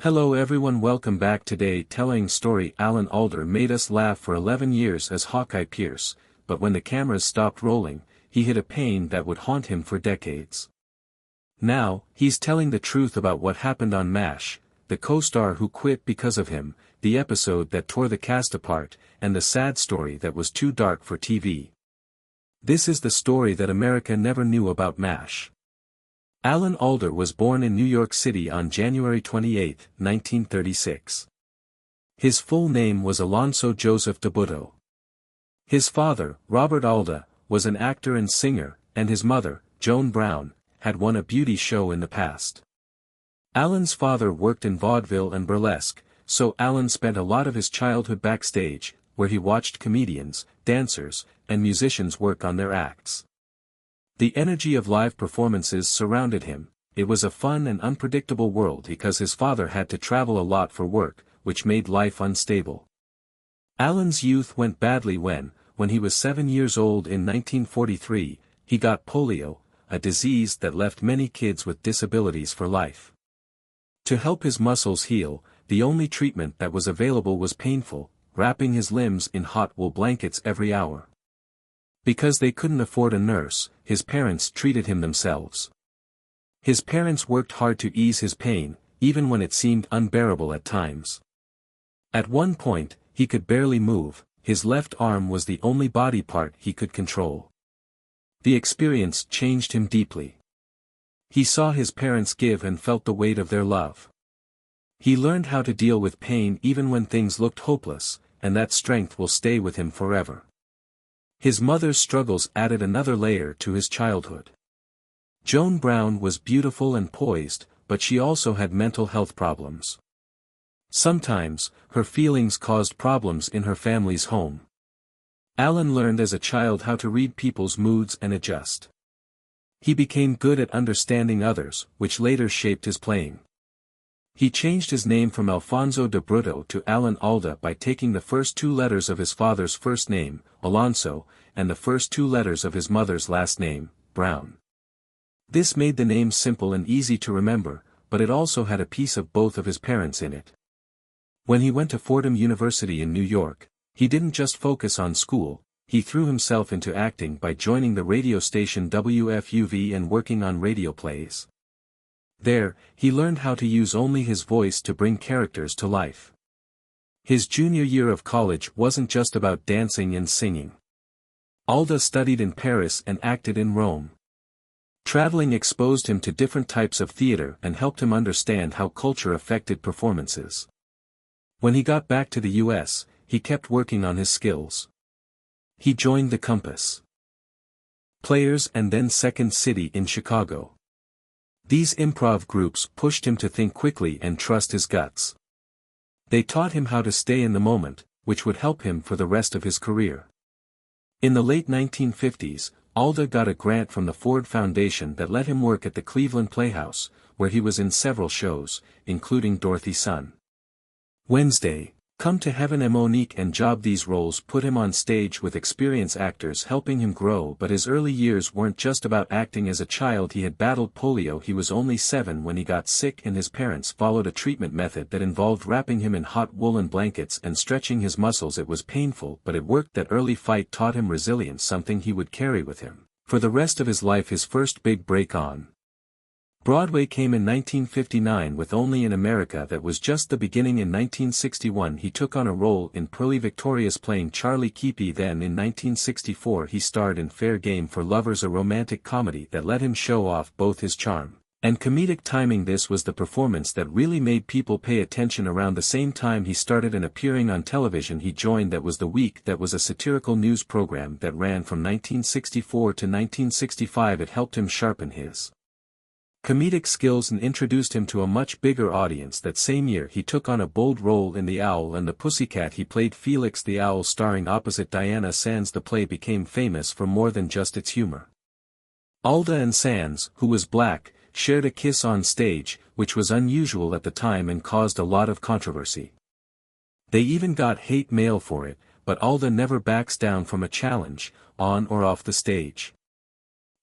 Hello everyone, welcome back. Today telling story. Alan Alda made us laugh for 11 years as Hawkeye Pierce, but when the cameras stopped rolling, he hit a pain that would haunt him for decades. Now, he's telling the truth about what happened on MASH, the co-star who quit because of him, the episode that tore the cast apart, and the sad story that was too dark for TV. This is the story that America never knew about MASH. Alan Alda was born in New York City on January 28, 1936. His full name was Alonso Joseph Debuto. His father, Robert Alda, was an actor and singer, and his mother, Joan Brown, had won a beauty show in the past. Alan's father worked in vaudeville and burlesque, so Alan spent a lot of his childhood backstage, where he watched comedians, dancers, and musicians work on their acts. The energy of live performances surrounded him. It was a fun and unpredictable world because his father had to travel a lot for work, which made life unstable. Alan's youth went badly when he was 7 years old in 1943, he got polio, a disease that left many kids with disabilities for life. To help his muscles heal, the only treatment that was available was painful, wrapping his limbs in hot wool blankets every hour. Because they couldn't afford a nurse, his parents treated him themselves. His parents worked hard to ease his pain, even when it seemed unbearable at times. At one point, he could barely move, his left arm was the only body part he could control. The experience changed him deeply. He saw his parents give and felt the weight of their love. He learned how to deal with pain even when things looked hopeless, and that strength will stay with him forever. His mother's struggles added another layer to his childhood. Joan Brown was beautiful and poised, but she also had mental health problems. Sometimes, her feelings caused problems in her family's home. Alan learned as a child how to read people's moods and adjust. He became good at understanding others, which later shaped his playing. He changed his name from Alfonso de Bruto to Alan Alda by taking the first two letters of his father's first name, Alonso, and the first two letters of his mother's last name, Brown. This made the name simple and easy to remember, but it also had a piece of both of his parents in it. When he went to Fordham University in New York, he didn't just focus on school, he threw himself into acting by joining the radio station WFUV and working on radio plays. There, he learned how to use only his voice to bring characters to life. His junior year of college wasn't just about dancing and singing. Alda studied in Paris and acted in Rome. Traveling exposed him to different types of theater and helped him understand how culture affected performances. When he got back to the US, he kept working on his skills. He joined the Compass Players and then Second City in Chicago. These improv groups pushed him to think quickly and trust his guts. They taught him how to stay in the moment, which would help him for the rest of his career. In the late 1950s, Alda got a grant from the Ford Foundation that let him work at the Cleveland Playhouse, where he was in several shows, including Dorothy's Son. Wednesday, Come to Heaven and Monique and Job. These roles put him on stage with experienced actors helping him grow, but his early years weren't just about acting. As a child he had battled polio. He was only 7 when he got sick, and his parents followed a treatment method that involved wrapping him in hot woolen blankets and stretching his muscles. It was painful, but it worked. That early fight taught him resilience, something he would carry with him for the rest of his life. His first big break on Broadway came in 1959 with Only in America. That was just the beginning. In 1961 he took on a role in Pearly Victorious playing Charlie Keepy. Then in 1964 he starred in Fair Game for Lovers, a romantic comedy that let him show off both his charm and comedic timing. This was the performance that really made people pay attention. Around the same time he started and appearing on television, he joined That Was the Week. That was a satirical news program that ran from 1964 to 1965. It helped him sharpen his comedic skills and introduced him to a much bigger audience. That same year he took on a bold role in The Owl and the Pussycat. He played Felix the Owl, starring opposite Diana Sands. The play became famous for more than just its humor. Alda and Sands, who was black, shared a kiss on stage, which was unusual at the time and caused a lot of controversy. They even got hate mail for it, but Alda never backs down from a challenge, on or off the stage.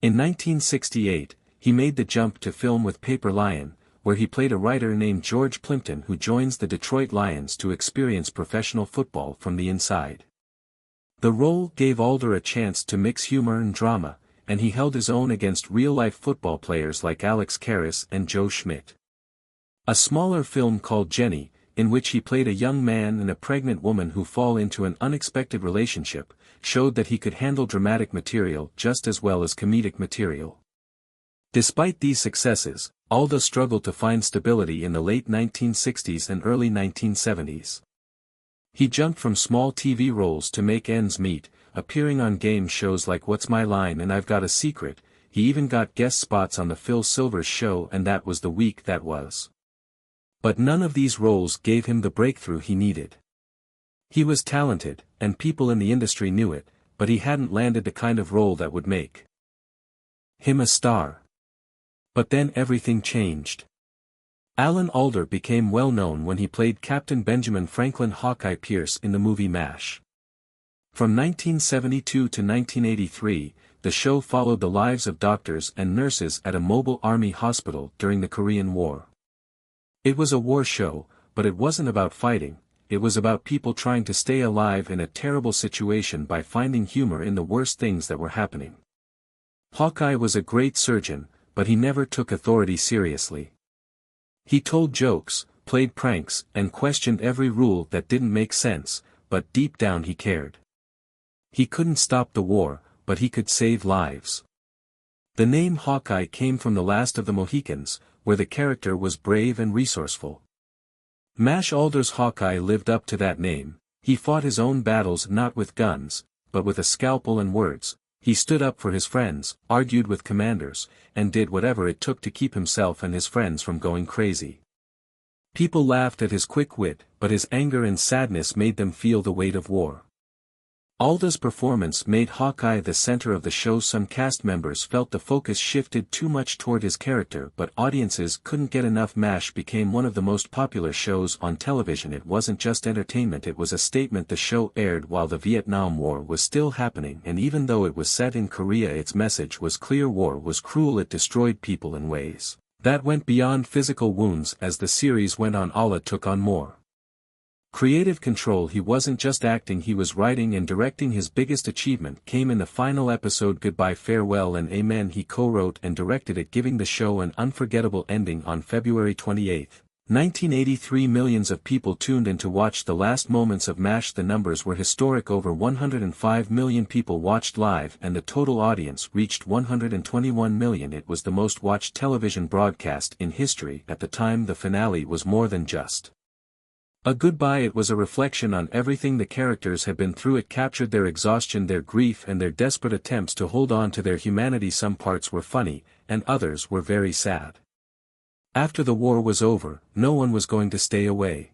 In 1968, he made the jump to film with Paper Lion, where he played a writer named George Plimpton who joins the Detroit Lions to experience professional football from the inside. The role gave Alda a chance to mix humor and drama, and he held his own against real-life football players like Alex Karras and Joe Schmidt. A smaller film called Jenny, in which he played a young man and a pregnant woman who fall into an unexpected relationship, showed that he could handle dramatic material just as well as comedic material. Despite these successes, Alda struggled to find stability in the late 1960s and early 1970s. He jumped from small TV roles to make ends meet, appearing on game shows like What's My Line and I've Got a Secret. He even got guest spots on the Phil Silvers Show and That Was the Week That Was. But none of these roles gave him the breakthrough he needed. He was talented, and people in the industry knew it, but he hadn't landed the kind of role that would make him a star. But then everything changed. Alan Alda became well known when he played Captain Benjamin Franklin Hawkeye Pierce in the movie MASH. From 1972 to 1983, the show followed the lives of doctors and nurses at a mobile army hospital during the Korean War. It was a war show, but it wasn't about fighting, it was about people trying to stay alive in a terrible situation by finding humor in the worst things that were happening. Hawkeye was a great surgeon, but he never took authority seriously. He told jokes, played pranks, and questioned every rule that didn't make sense, but deep down he cared. He couldn't stop the war, but he could save lives. The name Hawkeye came from The Last of the Mohicans, where the character was brave and resourceful. MASH Alda's Hawkeye lived up to that name. He fought his own battles not with guns, but with a scalpel and words. He stood up for his friends, argued with commanders, and did whatever it took to keep himself and his friends from going crazy. People laughed at his quick wit, but his anger and sadness made them feel the weight of war. Alda's performance made Hawkeye the center of the show. Some cast members felt the focus shifted too much toward his character, but audiences couldn't get enough. MASH became one of the most popular shows on television. It wasn't just entertainment, it was a statement. The show aired while the Vietnam War was still happening, and even though it was set in Korea, its message was clear: war was cruel, it destroyed people in ways that went beyond physical wounds. As the series went on, Alda took on more creative control. He wasn't just acting, he was writing and directing. His biggest achievement came in the final episode, Goodbye, Farewell and Amen. He co-wrote and directed it, giving the show an unforgettable ending. On February 28, 1983, millions of people tuned in to watch the last moments of MASH. The numbers were historic: over 105 million people watched live, and the total audience reached 121 million. It was the most watched television broadcast in history. At the time, the finale was more than just a goodbye, it was a reflection on everything the characters had been through. It captured their exhaustion, their grief, and their desperate attempts to hold on to their humanity. Some parts were funny, and others were very sad. After the war was over, no one was going to stay away.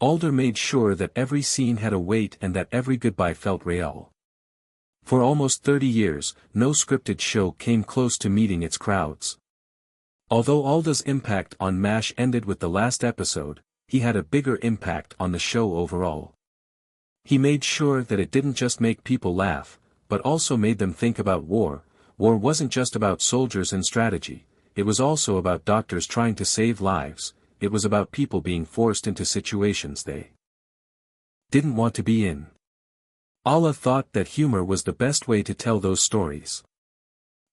Alda made sure that every scene had a weight and that every goodbye felt real. For almost 30 years, no scripted show came close to meeting its crowds. Although Alda's impact on MASH ended with the last episode, he had a bigger impact on the show overall. He made sure that it didn't just make people laugh, but also made them think about war. War wasn't just about soldiers and strategy, it was also about doctors trying to save lives. It was about people being forced into situations they didn't want to be in. Alda thought that humor was the best way to tell those stories.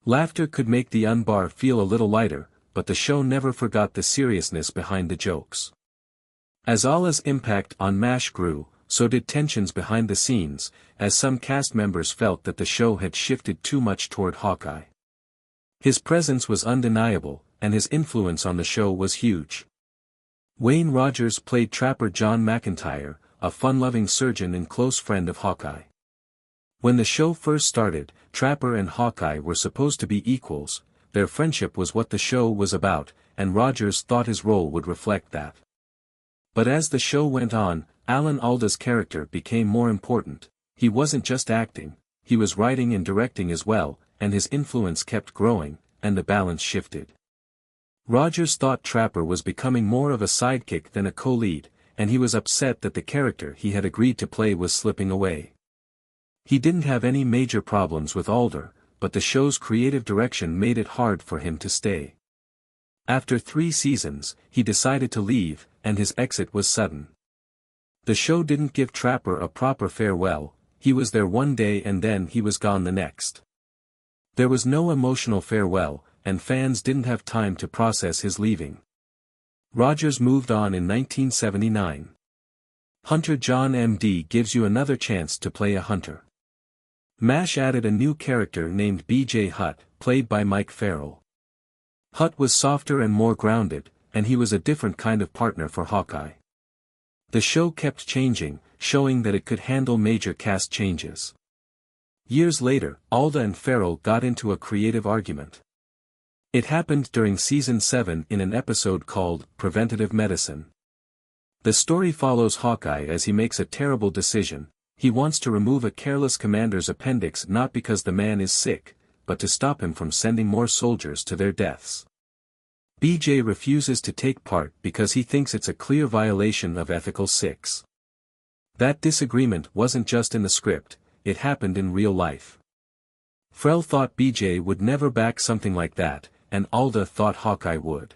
Laughter could make the unbar feel a little lighter, but the show never forgot the seriousness behind the jokes. As Alda's impact on MASH grew, so did tensions behind the scenes, as some cast members felt that the show had shifted too much toward Hawkeye. His presence was undeniable, and his influence on the show was huge. Wayne Rogers played Trapper John McIntyre, a fun-loving surgeon and close friend of Hawkeye. When the show first started, Trapper and Hawkeye were supposed to be equals. Their friendship was what the show was about, and Rogers thought his role would reflect that. But as the show went on, Alan Alda's character became more important. He wasn't just acting, he was writing and directing as well, and his influence kept growing, and the balance shifted. Rogers thought Trapper was becoming more of a sidekick than a co-lead, and he was upset that the character he had agreed to play was slipping away. He didn't have any major problems with Alda, but the show's creative direction made it hard for him to stay. After 3 seasons, he decided to leave, and his exit was sudden. The show didn't give Trapper a proper farewell. He was there one day and then he was gone the next. There was no emotional farewell, and fans didn't have time to process his leaving. Rogers moved on in 1979. Hunter John M.D. gives you another chance to play a hunter. MASH added a new character named B.J. Hutt, played by Mike Farrell. Hutt was softer and more grounded, and he was a different kind of partner for Hawkeye. The show kept changing, showing that it could handle major cast changes. Years later, Alda and Farrell got into a creative argument. It happened during season 7 in an episode called Preventative Medicine. The story follows Hawkeye as he makes a terrible decision. He wants to remove a careless commander's appendix not because the man is sick, but to stop him from sending more soldiers to their deaths. BJ refuses to take part because he thinks it's a clear violation of Ethical 6. That disagreement wasn't just in the script, it happened in real life. Farrell thought BJ would never back something like that, and Alda thought Hawkeye would.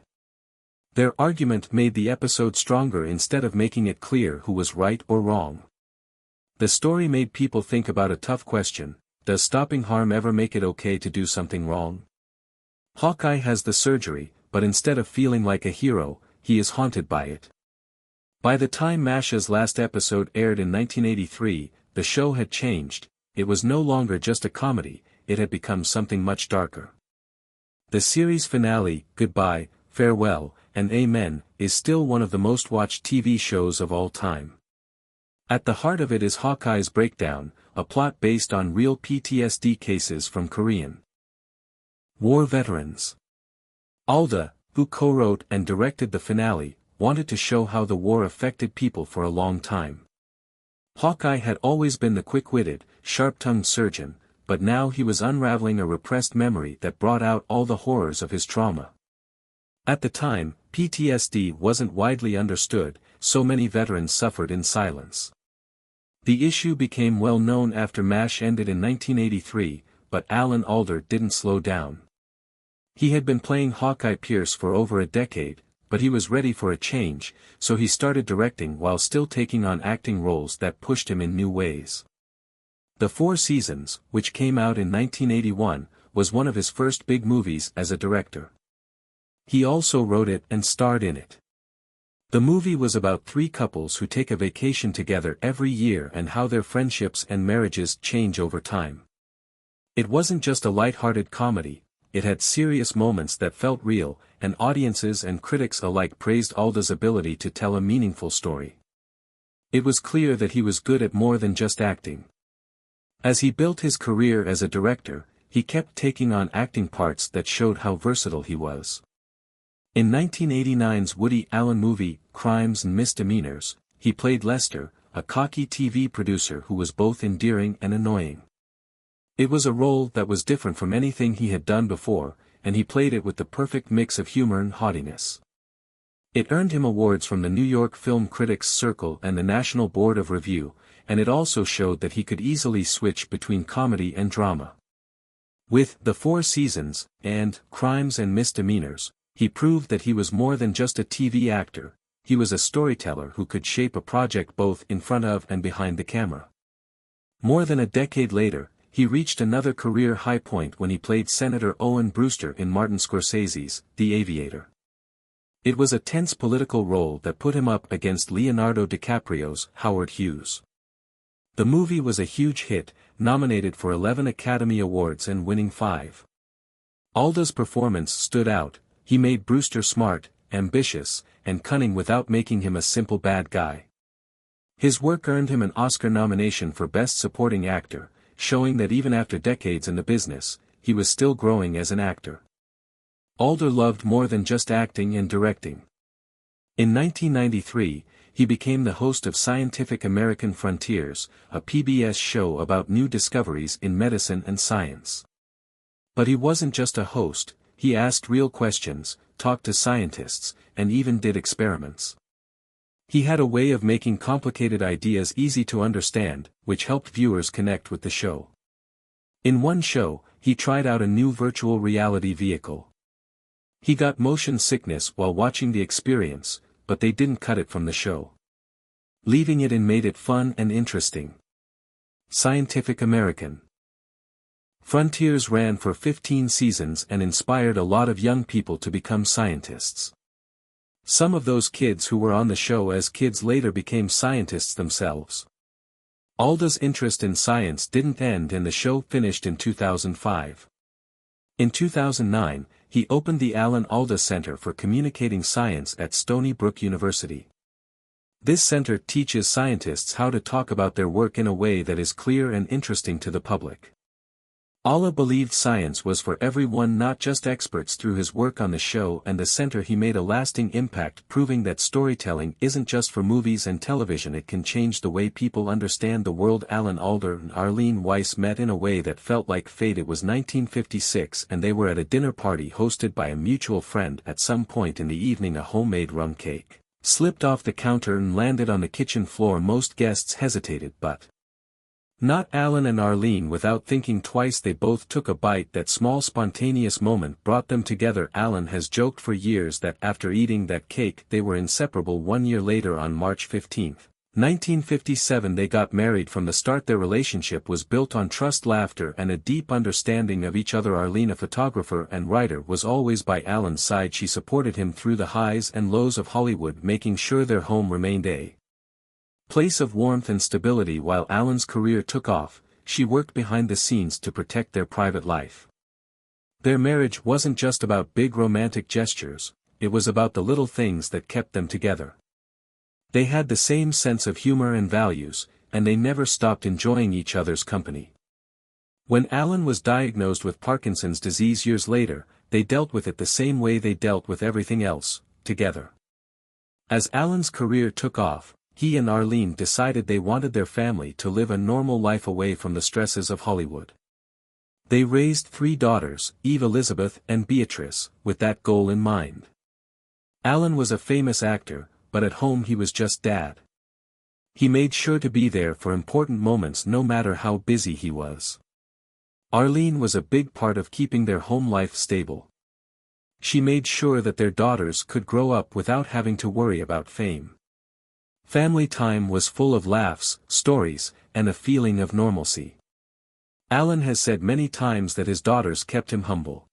Their argument made the episode stronger instead of making it clear who was right or wrong. The story made people think about a tough question: does stopping harm ever make it okay to do something wrong? Hawkeye has the surgery, but instead of feeling like a hero, he is haunted by it. By the time MASH's last episode aired in 1983, the show had changed. It was no longer just a comedy, it had become something much darker. The series finale, Goodbye, Farewell, and Amen, is still one of the most watched TV shows of all time. At the heart of it is Hawkeye's breakdown, a plot based on real PTSD cases from Korean War veterans. Alda, who co-wrote and directed the finale, wanted to show how the war affected people for a long time. Hawkeye had always been the quick-witted, sharp-tongued surgeon, but now he was unraveling a repressed memory that brought out all the horrors of his trauma. At the time, PTSD wasn't widely understood, so many veterans suffered in silence. The issue became well known after MASH ended in 1983, but Alan Alda didn't slow down. He had been playing Hawkeye Pierce for over a decade, but he was ready for a change, so he started directing while still taking on acting roles that pushed him in new ways. The 4 Seasons, which came out in 1981, was one of his first big movies as a director. He also wrote it and starred in it. The movie was about 3 couples who take a vacation together every year and how their friendships and marriages change over time. It wasn't just a light-hearted comedy. It had serious moments that felt real, and audiences and critics alike praised Alda's ability to tell a meaningful story. It was clear that he was good at more than just acting. As he built his career as a director, he kept taking on acting parts that showed how versatile he was. In 1989's Woody Allen movie, Crimes and Misdemeanors, he played Lester, a cocky TV producer who was both endearing and annoying. It was a role that was different from anything he had done before, and he played it with the perfect mix of humor and haughtiness. It earned him awards from the New York Film Critics Circle and the National Board of Review, and it also showed that he could easily switch between comedy and drama. With The 4 Seasons and Crimes and Misdemeanors, he proved that he was more than just a TV actor. He was a storyteller who could shape a project both in front of and behind the camera. More than a decade later, he reached another career high point when he played Senator Owen Brewster in Martin Scorsese's The Aviator. It was a tense political role that put him up against Leonardo DiCaprio's Howard Hughes. The movie was a huge hit, nominated for 11 Academy Awards and winning 5. Alda's performance stood out. He made Brewster smart, ambitious, and cunning without making him a simple bad guy. His work earned him an Oscar nomination for Best Supporting Actor, showing that even after decades in the business, he was still growing as an actor. Alda loved more than just acting and directing. In 1993, he became the host of Scientific American Frontiers, a PBS show about new discoveries in medicine and science. But he wasn't just a host, he asked real questions, talked to scientists, and even did experiments. He had a way of making complicated ideas easy to understand, which helped viewers connect with the show. In one show, he tried out a new virtual reality vehicle. He got motion sickness while watching the experience, but they didn't cut it from the show. Leaving it in made it fun and interesting. Scientific American. Frontiers ran for 15 seasons and inspired a lot of young people to become scientists. Some of those kids who were on the show as kids later became scientists themselves. Alda's interest in science didn't end and the show finished in 2005. In 2009, he opened the Alda Center for Communicating Science at Stony Brook University. This center teaches scientists how to talk about their work in a way that is clear and interesting to the public. Alda believed science was for everyone, not just experts. Through his work on the show and the center he made a lasting impact, proving that storytelling isn't just for movies and television, it can change the way people understand the world. Alan Alda and Arlene Weiss met in a way that felt like fate. It was 1956 and they were at a dinner party hosted by a mutual friend. At some point in the evening a homemade rum cake slipped off the counter and landed on the kitchen floor. Most guests hesitated, but not Alan and Arlene. Without thinking twice they both took a bite. That small spontaneous moment brought them together. Alan has joked for years that after eating that cake they were inseparable. 1 year later, on March 15, 1957, they got married. From the start their relationship was built on trust, laughter and a deep understanding of each other. Arlene, a photographer and writer, was always by Alan's side. She supported him through the highs and lows of Hollywood, making sure their home remained a place of warmth and stability. While Alan's career took off, she worked behind the scenes to protect their private life. Their marriage wasn't just about big romantic gestures, it was about the little things that kept them together. They had the same sense of humor and values, and they never stopped enjoying each other's company. When Alan was diagnosed with Parkinson's disease years later, they dealt with it the same way they dealt with everything else, together. As Alan's career took off, he and Arlene decided they wanted their family to live a normal life away from the stresses of Hollywood. They raised 3 daughters, Eve, Elizabeth, and Beatrice, with that goal in mind. Alan was a famous actor, but at home he was just dad. He made sure to be there for important moments no matter how busy he was. Arlene was a big part of keeping their home life stable. She made sure that their daughters could grow up without having to worry about fame. Family time was full of laughs, stories, and a feeling of normalcy. Alan has said many times that his daughters kept him humble.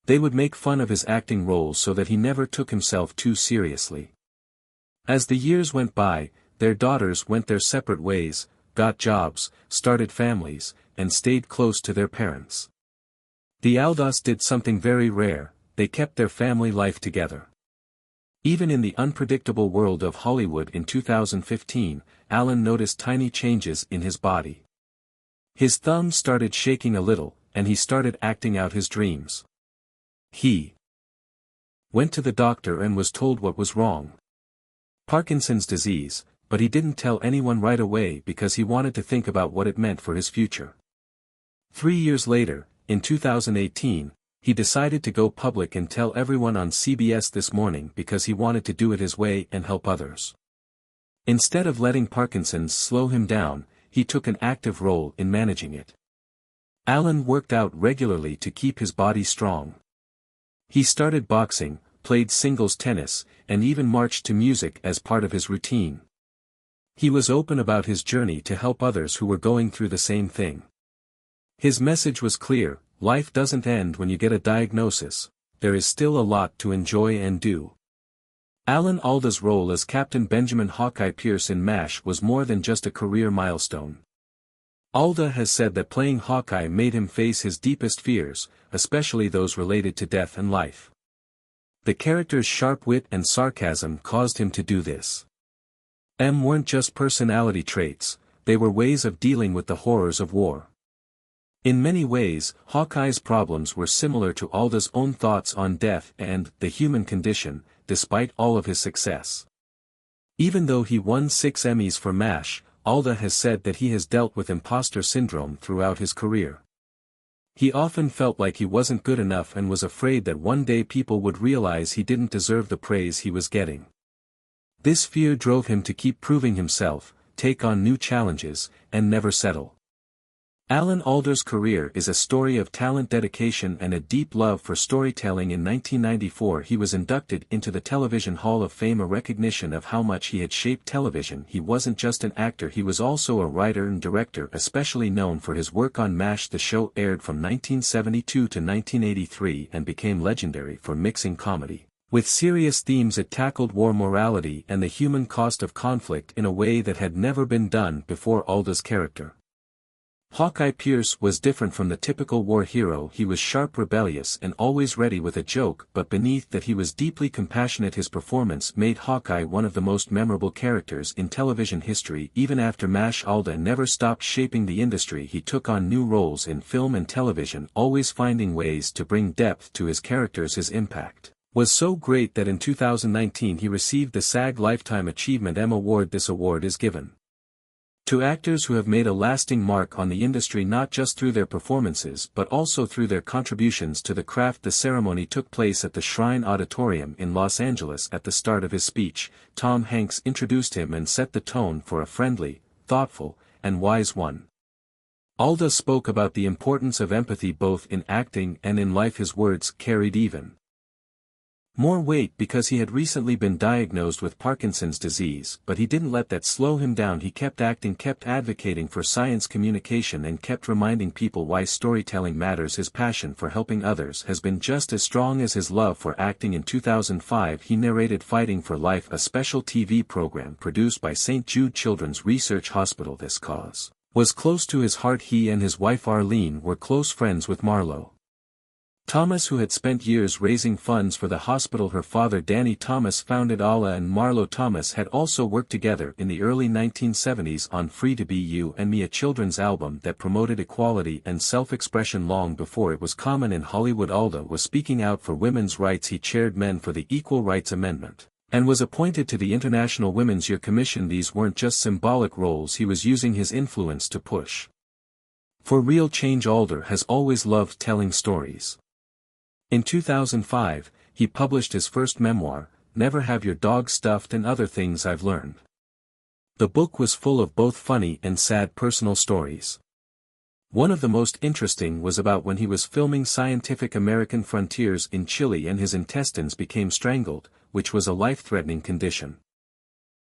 They would make fun of his acting roles so that he never took himself too seriously. As the years went by, their daughters went their separate ways, got jobs, started families, and stayed close to their parents. The Aldas did something very rare: they kept their family life together. Even in the unpredictable world of Hollywood in 2015, Alan noticed tiny changes in his body. His thumb started shaking a little, and he started acting out his dreams. He went to the doctor and was told what was wrong. Parkinson's disease, but he didn't tell anyone right away because he wanted to think about what it meant for his future. 3 years later, in 2018, he decided to go public and tell everyone on CBS This Morning because he wanted to do it his way and help others. Instead of letting Parkinson's slow him down, he took an active role in managing it. Alan worked out regularly to keep his body strong. He started boxing, played singles tennis, and even marched to music as part of his routine. He was open about his journey to help others who were going through the same thing. His message was clear: life doesn't end when you get a diagnosis, there is still a lot to enjoy and do. Alan Alda's role as Captain Benjamin Hawkeye Pierce in MASH was more than just a career milestone. Alda has said that playing Hawkeye made him face his deepest fears, especially those related to death and life. The character's sharp wit and sarcasm caused him to do this. Weren't just personality traits, they were ways of dealing with the horrors of war. In many ways, Hawkeye's problems were similar to Alda's own thoughts on death and the human condition, despite all of his success. Even though he won 6 Emmys for MASH, Alda has said that he has dealt with imposter syndrome throughout his career. He often felt like he wasn't good enough and was afraid that one day people would realize he didn't deserve the praise he was getting. This fear drove him to keep proving himself, take on new challenges, and never settle. Alan Alda's career is a story of talent, dedication and a deep love for storytelling. In 1994 he was inducted into the Television Hall of Fame, a recognition of how much he had shaped television. He wasn't just an actor, he was also a writer and director, especially known for his work on MASH. The show aired from 1972 to 1983 and became legendary for mixing comedy with serious themes. It tackled war, morality and the human cost of conflict in a way that had never been done before. Alda's character, Hawkeye Pierce, was different from the typical war hero. He was sharp, rebellious and always ready with a joke, but beneath that he was deeply compassionate. His performance made Hawkeye one of the most memorable characters in television history. Even after MASH, Alda never stopped shaping the industry. He took on new roles in film and television, always finding ways to bring depth to his characters. His impact was so great that in 2019 he received the SAG Lifetime Achievement Award. This award is given to actors who have made a lasting mark on the industry, not just through their performances but also through their contributions to the craft. The ceremony took place at the Shrine Auditorium in Los Angeles. At the start of his speech, Tom Hanks introduced him and set the tone for a friendly, thoughtful, and wise one. Alda spoke about the importance of empathy both in acting and in life. His words carried even more weight because he had recently been diagnosed with Parkinson's disease, but he didn't let that slow him down. He kept acting, kept advocating for science communication and kept reminding people why storytelling matters. His passion for helping others has been just as strong as his love for acting. In 2005 he narrated Fighting for Life, a special TV program produced by St. Jude Children's Research Hospital. This cause was close to his heart. He and his wife Arlene were close friends with Marlo Thomas, who had spent years raising funds for the hospital. Her father Danny Thomas founded Alda, and Marlo Thomas had also worked together in the early 1970s on Free to Be You and Me, a children's album that promoted equality and self-expression long before it was common in Hollywood. Alda was speaking out for women's rights. He chaired Men for the Equal Rights Amendment and was appointed to the International Women's Year Commission. These weren't just symbolic roles, he was using his influence to push for real change. Alda has always loved telling stories. In 2005, he published his first memoir, Never Have Your Dog Stuffed and Other Things I've Learned. The book was full of both funny and sad personal stories. One of the most interesting was about when he was filming Scientific American Frontiers in Chile and his intestines became strangled, which was a life-threatening condition.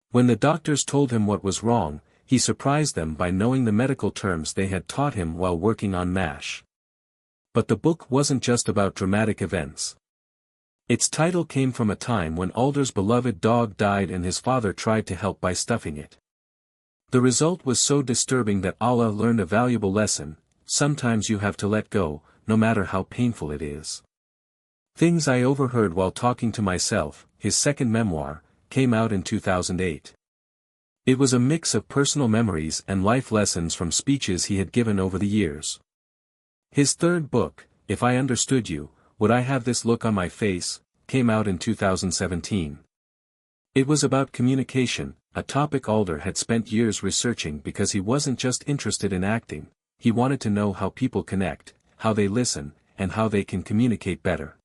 When the doctors told him what was wrong, he surprised them by knowing the medical terms they had taught him while working on MASH. But the book wasn't just about dramatic events. Its title came from a time when Alda's beloved dog died and his father tried to help by stuffing it. The result was so disturbing that Alda learned a valuable lesson: sometimes you have to let go, no matter how painful it is. Things I Overheard While Talking to Myself, his second memoir, came out in 2008. It was a mix of personal memories and life lessons from speeches he had given over the years. His third book, If I Understood You, Would I Have This Look on My Face, came out in 2017. It was about communication, a topic Alda had spent years researching because he wasn't just interested in acting, he wanted to know how people connect, how they listen, and how they can communicate better.